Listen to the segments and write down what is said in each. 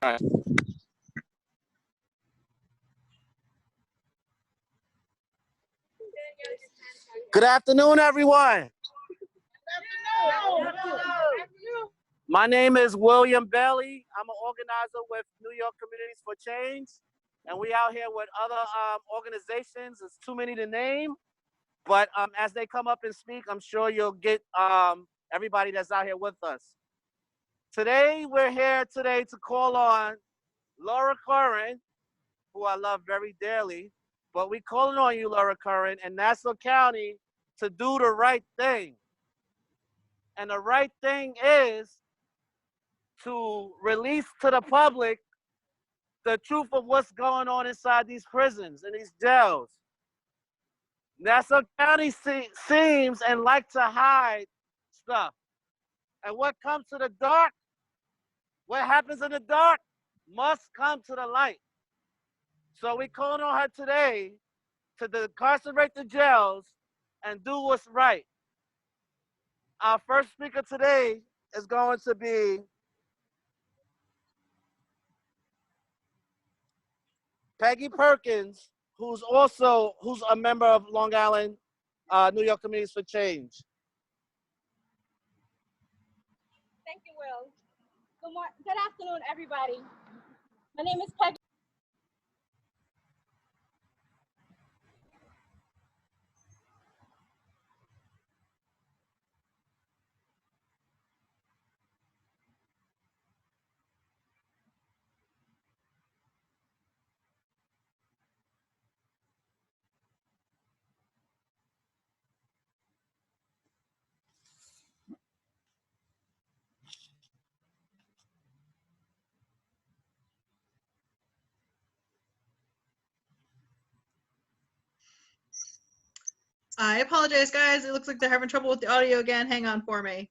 right. Good afternoon, everyone. My name is William Bailey. I'm an organizer with New York Communities for Change, and we out here with other organizations. It's too many to name, but as they come up and speak, I'm sure you'll get everybody that's out here with us. Today, we're here today to call on Laura Curran, who I love very dearly, but we calling on you, Laura Curran, in Nassau County to do the right thing. And the right thing is to release to the public the truth of what's going on inside these prisons and these jails. Nassau County seems and like to hide stuff. And what comes to the dark, what happens in the dark must come to the light. So we calling on her today to decarcerate the jails and do what's right. Our first speaker today is going to be Peggy Perkins, who's a member of Long Island, New York Communities for Change. Thank you, Will. Good afternoon, everybody. My name is Peggy. I apologize, guys. It looks like they're having trouble with the audio again. Hang on for me.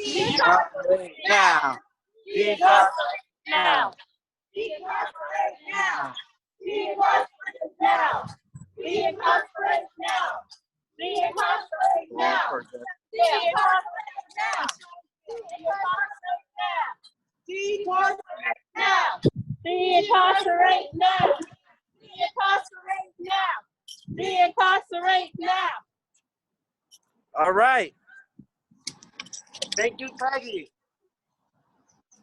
Decarcerate now. Decarcerate now. Decarcerate now. Decarcerate now. Decarcerate now. Decarcerate now. Decarcerate now. Decarcerate now. Decarcerate now. Decarcerate now. Decarcerate now. All right. Thank you, Peggy.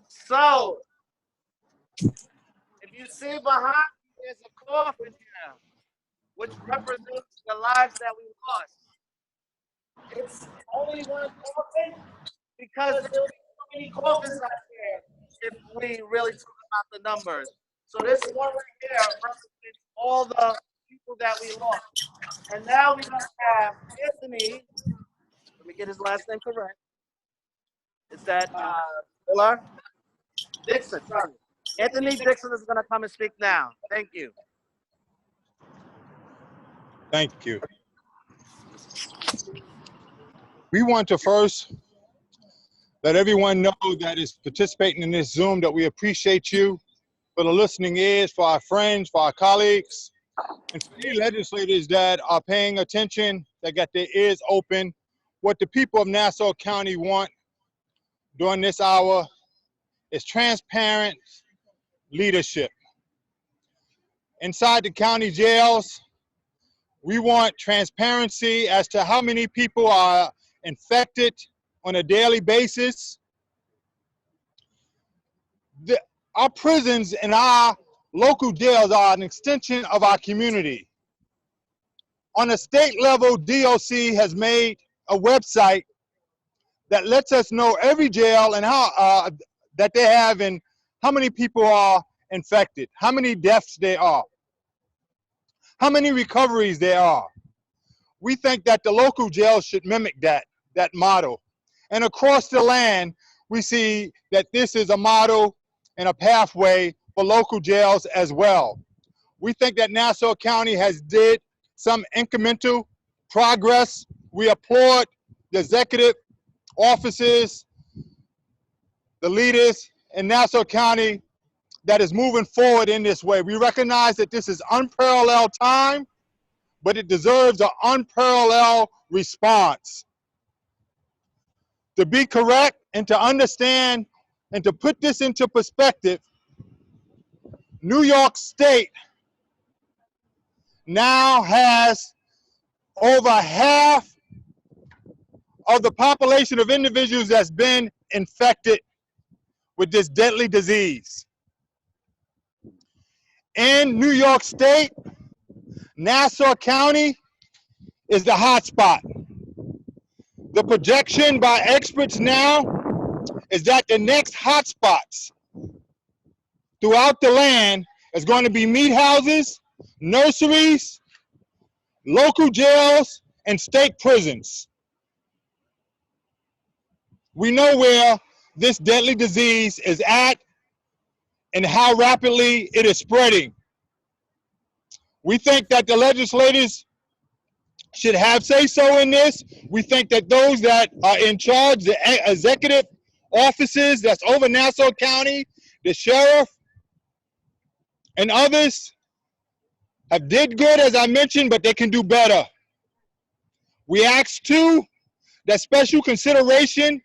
So, if you see behind me, there's a coffin here, which represents the lives that we lost. It's only one coffin because there's so many coffins out there if we really talk about the numbers. So this one right here represents all the people that we lost. And now we're going to have Anthony, let me get his last name correct. Is that Miller? Dixon, sorry. Anthony Dixon is going to come and speak now. Thank you. Thank you. We want to first let everyone know that is participating in this Zoom that we appreciate you, for the listening ears, for our friends, for our colleagues. And for any legislators that are paying attention, that got their ears open, what the people of Nassau County want during this hour is transparent leadership. Inside the county jails, we want transparency as to how many people are infected on a daily basis. Our prisons and our local jails are an extension of our community. On a state level, DOC has made a website that lets us know every jail and how that they have and how many people are infected, how many deaths there are, how many recoveries there are. We think that the local jails should mimic that model. And across the land, we see that this is a model and a pathway for local jails as well. We think that Nassau County has did some incremental progress. We applaud the executive offices, the leaders in Nassau County that is moving forward in this way. We recognize that this is unparalleled time, but it deserves an unparalleled response. To be correct and to understand and to put this into perspective, New York State now has over half of the population of individuals that's been infected with this deadly disease. In New York State, Nassau County is the hotspot. The projection by experts now is that the next hotspots throughout the land is going to be meat houses, nurseries, local jails, and state prisons. We know where this deadly disease is at and how rapidly it is spreading. We think that the legislators should have say-so in this. We think that those that are in charge, the executive offices that's over Nassau County, the sheriff, and others have did good, as I mentioned, but they can do better. We ask, too, that special consideration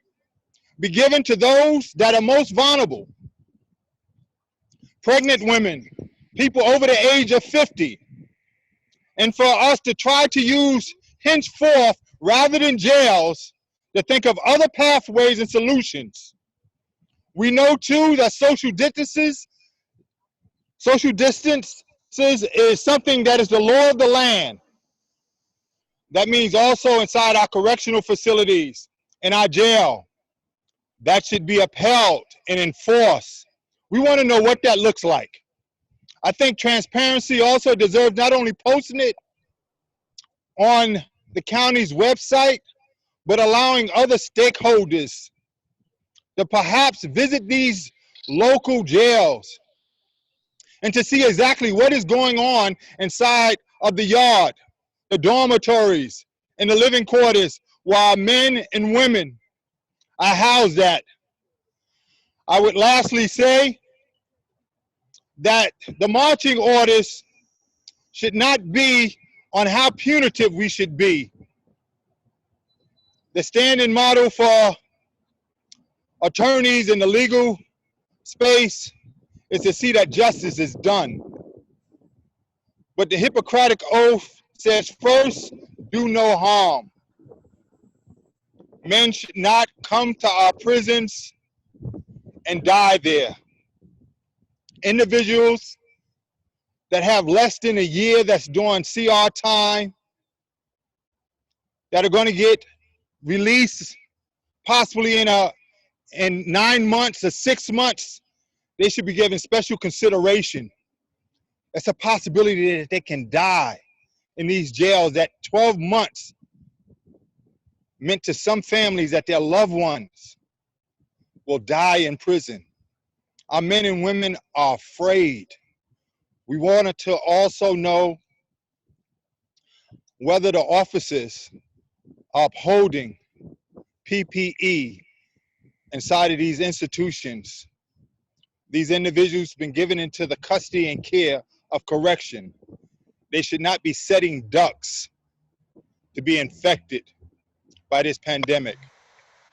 be given to those that are most vulnerable. Pregnant women, people over the age of 50. And for us to try to use henceforth, rather than jails, to think of other pathways and solutions. We know, too, that social distance is something that is the law of the land. That means also inside our correctional facilities, in our jail. That should be upheld and enforced. We want to know what that looks like. I think transparency also deserves not only posting it on the county's website, but allowing other stakeholders to perhaps visit these local jails and to see exactly what is going on inside of the yard, the dormitories, and the living quarters while men and women are housed at. I would lastly say that the marching orders should not be on how punitive we should be. The standing model for attorneys in the legal space is to see that justice is done. But the Hippocratic Oath says, first, do no harm. Men should not come to our prisons and die there. Individuals that have less than a year that's doing CR time, that are going to get released possibly in 9 months or 6 months, they should be given special consideration. It's a possibility that they can die in these jails. That 12 months meant to some families that their loved ones will die in prison. Our men and women are afraid. We wanted to also know whether the officers are upholding PPE inside of these institutions. These individuals have been given into the custody and care of correction. They should not be setting ducks to be infected by this pandemic.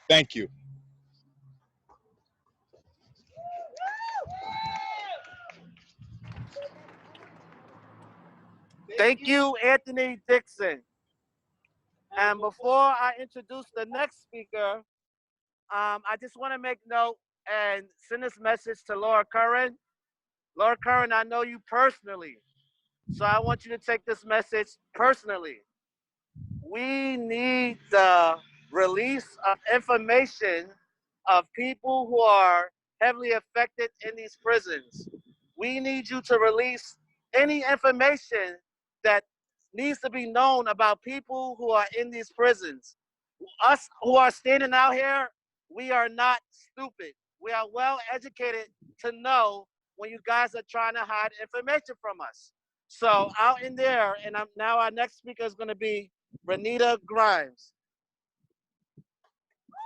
Thank you. Thank you, Anthony Dixon. And before I introduce the next speaker, I just want to make note and send this message to Laura Curran. Laura Curran, I know you personally, so I want you to take this message personally. We need the release of information of people who are heavily affected in these prisons. We need you to release any information that needs to be known about people who are in these prisons. Us who are standing out here, we are not stupid. We are well educated to know when you guys are trying to hide information from us. So out in there, and now our next speaker is going to be Renita Grimes.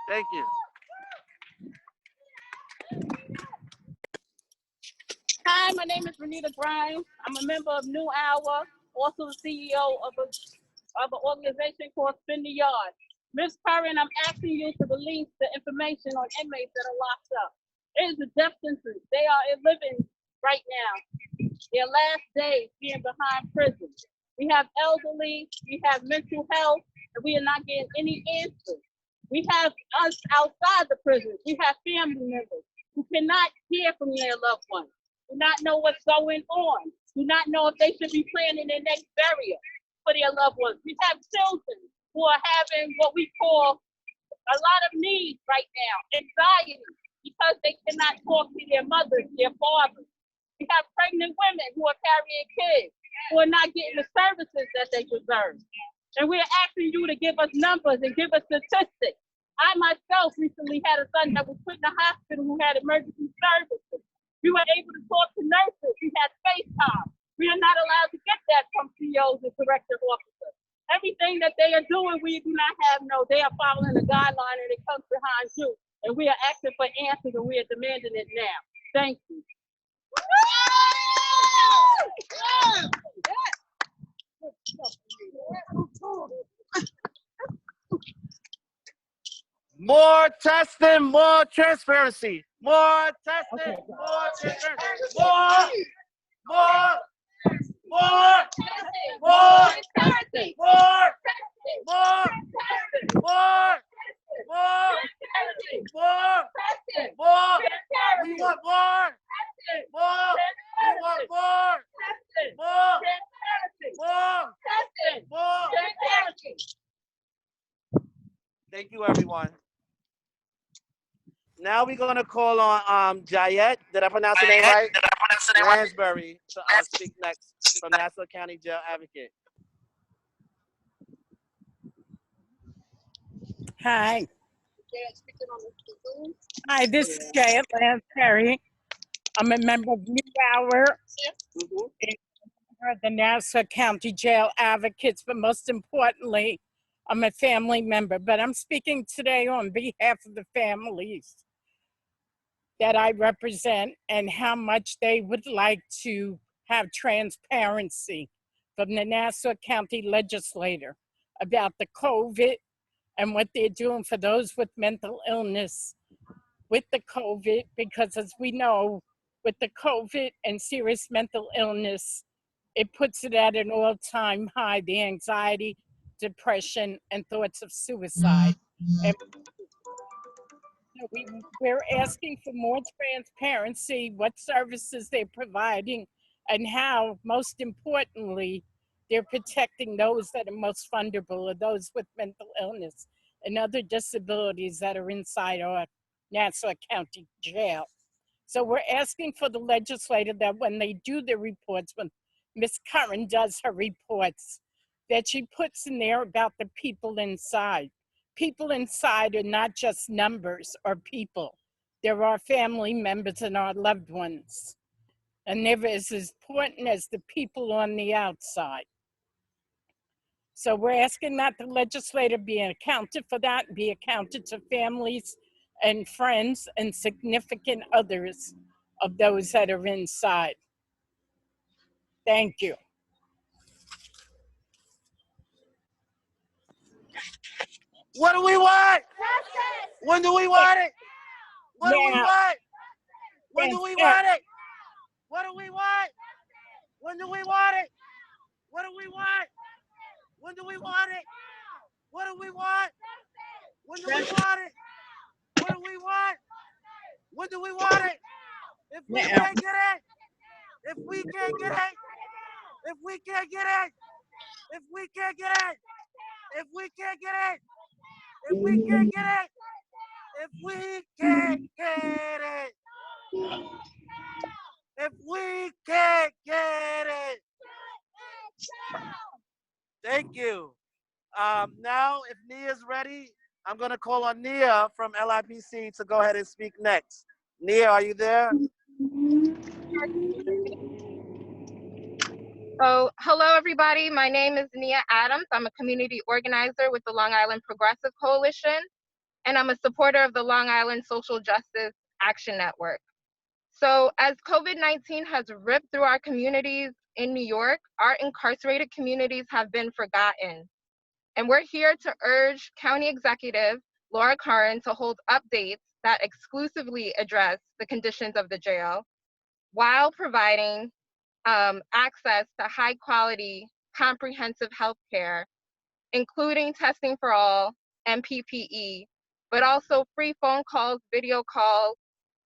Thank you. Hi, my name is Renita Grimes. I'm a member of New Hour, also the CEO of an organization called Spin the Yard. Ms. Curran, I'm asking you to release the information on inmates that are locked up. It is a death sentence. They are living right now. Their last days being behind prison. We have elderly, we have mental health, and we are not getting any answers. We have us outside the prison. We have family members who cannot hear from their loved ones, do not know what's going on, do not know if they should be planning their next burial for their loved ones. We have children who are having what we call a lot of needs right now, anxiety, because they cannot talk to their mothers, their fathers. We have pregnant women who are carrying kids, who are not getting the services that they deserve. And we're asking you to give us numbers and give us statistics. I myself recently had a son that was put in the hospital who had emergency services. We were able to talk to nurses. We had FaceTime. We are not allowed to get that from CEOs and corrective officers. Everything that they are doing, we do not have they are following the guideline and it comes behind you. And we are asking for answers and we are demanding it now. Thank you. More testing, more transparency. More testing, more transparency. More, more, more, more, more, more, more, more. We want more. More. We want more. More. More. More. Thank you, everyone. Now we're going to call on Jayette. Did I pronounce the name right? Lansbury to speak next from Nassau County Jail Advocate. Hi. Hi, this is Jayette Lansbury. I'm a member of New Hour, the Nassau County Jail Advocates, but most importantly, I'm a family member. But I'm speaking today on behalf of the families that I represent and how much they would like to have transparency from the Nassau County legislator about the COVID and what they're doing for those with mental illness with the COVID, because as we know, with the COVID and serious mental illness, it puts it at an all-time high, the anxiety, depression, and thoughts of suicide. And we're asking for more transparency, what services they're providing, and how, most importantly, they're protecting those that are most vulnerable, or those with mental illness and other disabilities that are inside our Nassau County Jail. So we're asking for the legislator that when they do the reports, when Ms. Curran does her reports, that she puts in there about the people inside. People inside are not just numbers or people. There are family members and our loved ones. And they're as important as the people on the outside. So we're asking that the legislator be accounted for that, be accounted to families and friends and significant others of those that are inside. Thank you. What do we want? Justice. When do we want it? What do we Now, want? When do we yes, want it? What do we want? When do we want it? What do we want? When do we want it? What do we want? When do we want it? What do we want? When do we want it? If we now, can't get it, if we can't get it, if we can't get it, if we can't get it, if we can't get it, if we can't get it, if we can't get it, if we can't get it. Thank you. Now, if Nia's ready, I'm going to call on Nia from LIPC to go ahead and speak next. Nia, are you there? So, hello everybody. My name is Nia Adams. I'm a community organizer with the Long Island Progressive Coalition, and I'm a supporter of the Long Island Social Justice Action Network. So, as COVID-19 has ripped through our communities in New York, our incarcerated communities have been forgotten. And we're here to urge County Executive Laura Curran to hold updates that exclusively address the conditions of the jail while providing access to high quality, comprehensive health care, including testing for all and PPE, but also free phone calls, video calls,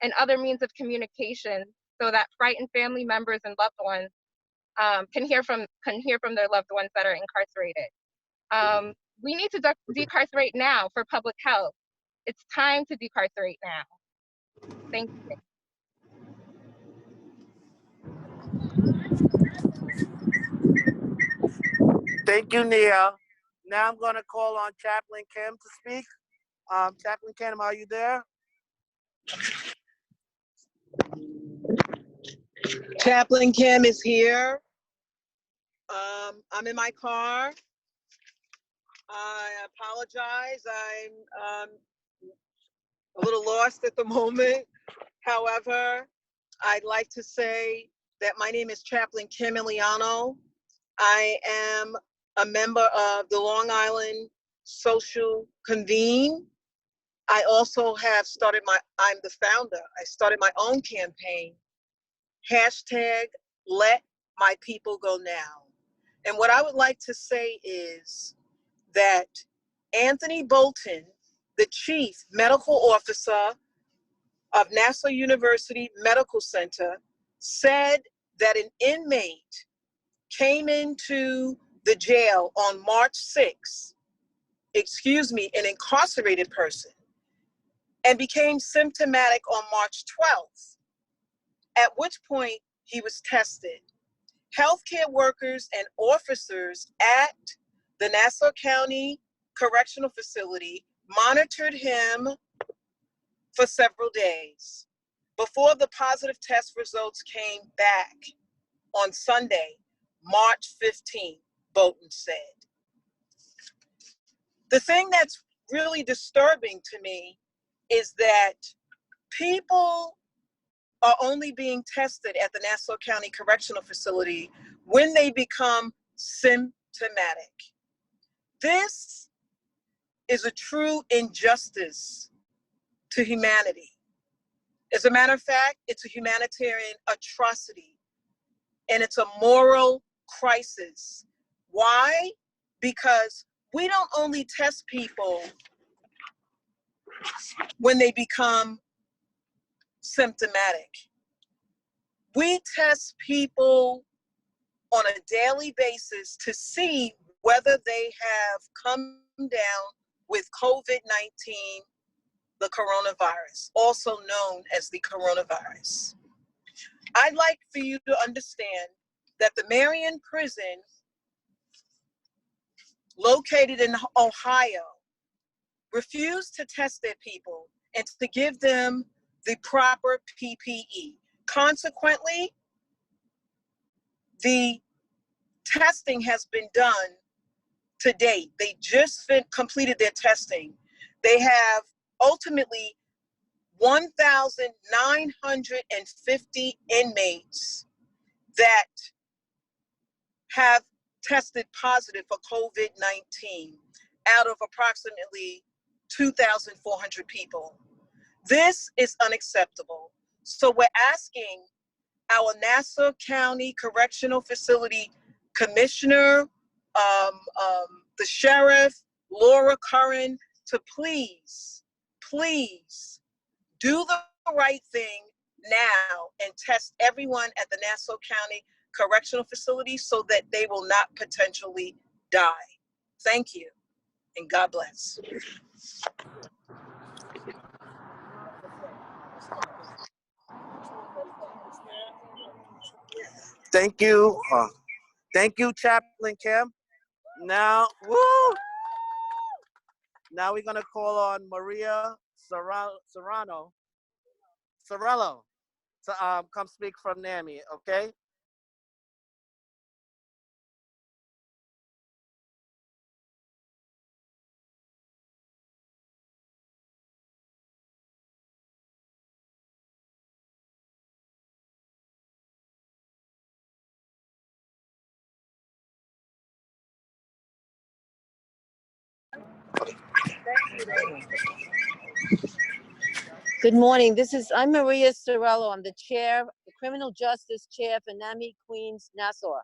and other means of communication so that frightened family members and loved ones can hear from their loved ones that are incarcerated. We need to decarcerate now for public health. It's time to decarcerate now. Thank you. Thank you, Nia. Now I'm going to call on Chaplain Kim to speak. Chaplain Kim, are you there? Chaplain Kim is here. I'm in my car. I apologize. I'm a little lost at the moment. However, I'd like to say that my name is Chaplain Kim Iliano. I am a member of the Long Island Social Convene. I also have I'm the founder. I started my own campaign, hashtag Let My People Go Now. And what I would like to say is that Anthony Bolton, the chief medical officer of Nassau University Medical Center, said that an inmate came into the jail on March 6th, an incarcerated person, and became symptomatic on March 12th, at which point he was tested. Healthcare workers and officers at the Nassau County Correctional Facility monitored him for several days before the positive test results came back on Sunday, March 15th, Bolton said. The thing that's really disturbing to me is that people are only being tested at the Nassau County Correctional Facility when they become symptomatic. This is a true injustice to humanity. As a matter of fact, it's a humanitarian atrocity, and it's a moral crisis. Why? Because we don't only test people when they become symptomatic. We test people on a daily basis to see whether they have come down with COVID-19, the coronavirus, also known as the coronavirus. I'd like for you to understand that the Marion prison, located in Ohio, refused to test their people and to give them the proper PPE. Consequently, the testing has been done to date. They just completed their testing. They have ultimately 1,950 inmates that have tested positive for COVID-19. out of approximately 2,400 people. This is unacceptable. So we're asking our Nassau County Correctional Facility Commissioner, the sheriff, Laura Curran, to please do the right thing now and test everyone at the Nassau County Correctional Facility so that they will not potentially die. Thank you, and God bless. Thank you. Thank you, Chaplain Kim. Now, woo! Now we're gonna call on Maria Sorello to come speak from NAMI, okay? Good morning. I'm Maria Sorello. I'm the chair, the criminal justice chair for NAMI Queens, Nassau.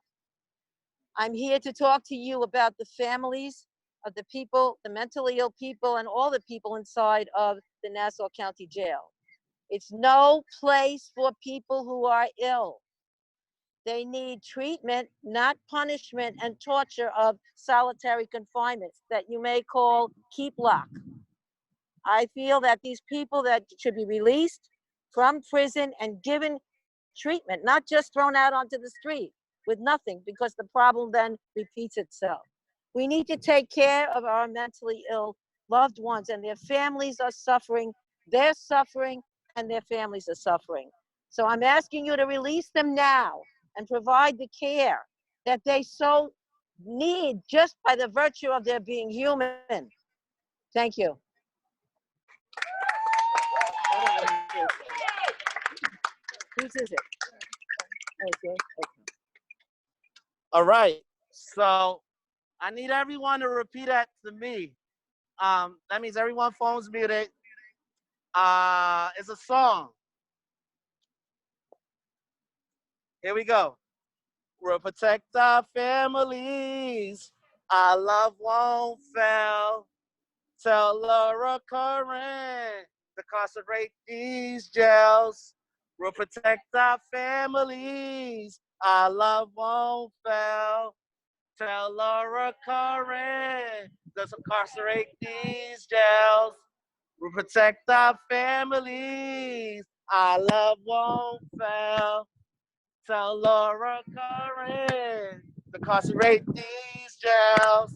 I'm here to talk to you about the families of the people, the mentally ill people, and all the people inside of the Nassau County Jail. It's no place for people who are ill. They need treatment, not punishment and torture of solitary confinement that you may call keep lock. I feel that these people that should be released from prison and given treatment, not just thrown out onto the street with nothing, because the problem then repeats itself. We need to take care of our mentally ill loved ones, and their families are suffering. They're suffering and their families are suffering. So I'm asking you to release them now and provide the care that they so need just by the virtue of their being human. Thank you. Whose is it? Okay. All right. So I need everyone to repeat that to me. That means everyone phone's muted. It's a song. Here we go. We'll protect our families. Our love won't fail. Tell Laura Curran to incarcerate these jails. We'll protect our families. Our love won't fail. Tell Laura Curran to incarcerate these jails. We'll protect our families. Our love won't fail. Tell Laura Curran to incarcerate these jails.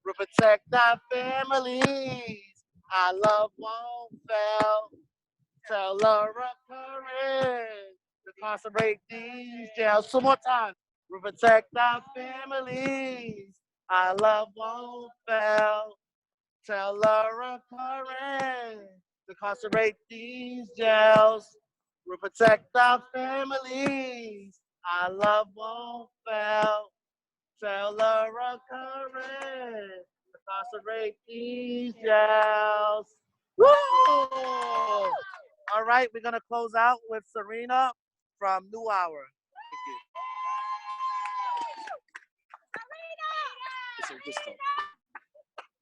We'll protect our families. Our love won't fail. Tell Laura Curran to incarcerate these jails. Two more times. We'll protect our families. Our love won't fail. Tell Laura Curran to incarcerate these jails. We'll protect our families. Our love won't fail. Tell Laura Curran to incarcerate these jails. Woo! All right, we're gonna close out with Serena from New Hour. Thank you.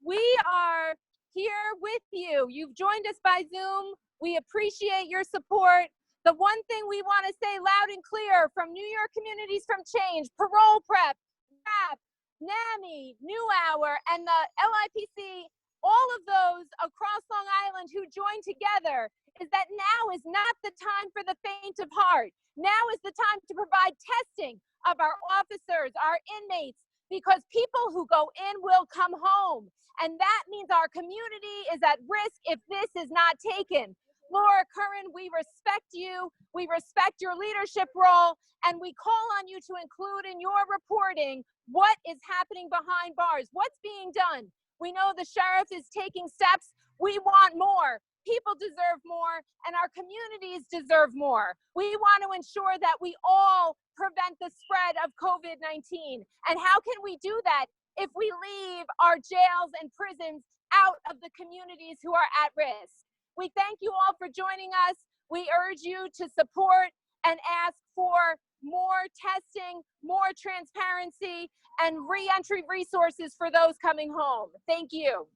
We are here with you. You've joined us by Zoom. We appreciate your support. The one thing we want to say loud and clear from New York Communities from Change, Parole Prep, RAP, NAMI, New Hour, and the LIPC, all of those across Long Island who joined together, is that now is not the time for the faint of heart. Now is the time to provide testing of our officers, our inmates, because people who go in will come home. And that means our community is at risk if this is not taken. Laura Curran, we respect you. We respect your leadership role. And we call on you to include in your reporting what is happening behind bars, what's being done. We know the sheriff is taking steps. We want more. People deserve more, and our communities deserve more. We want to ensure that we all prevent the spread of COVID-19. And how can we do that? if we leave our jails and prisons out of the communities who are at risk. We thank you all for joining us. We urge you to support and ask for more testing, more transparency, and reentry resources for those coming home. Thank you.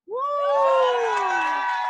Woo!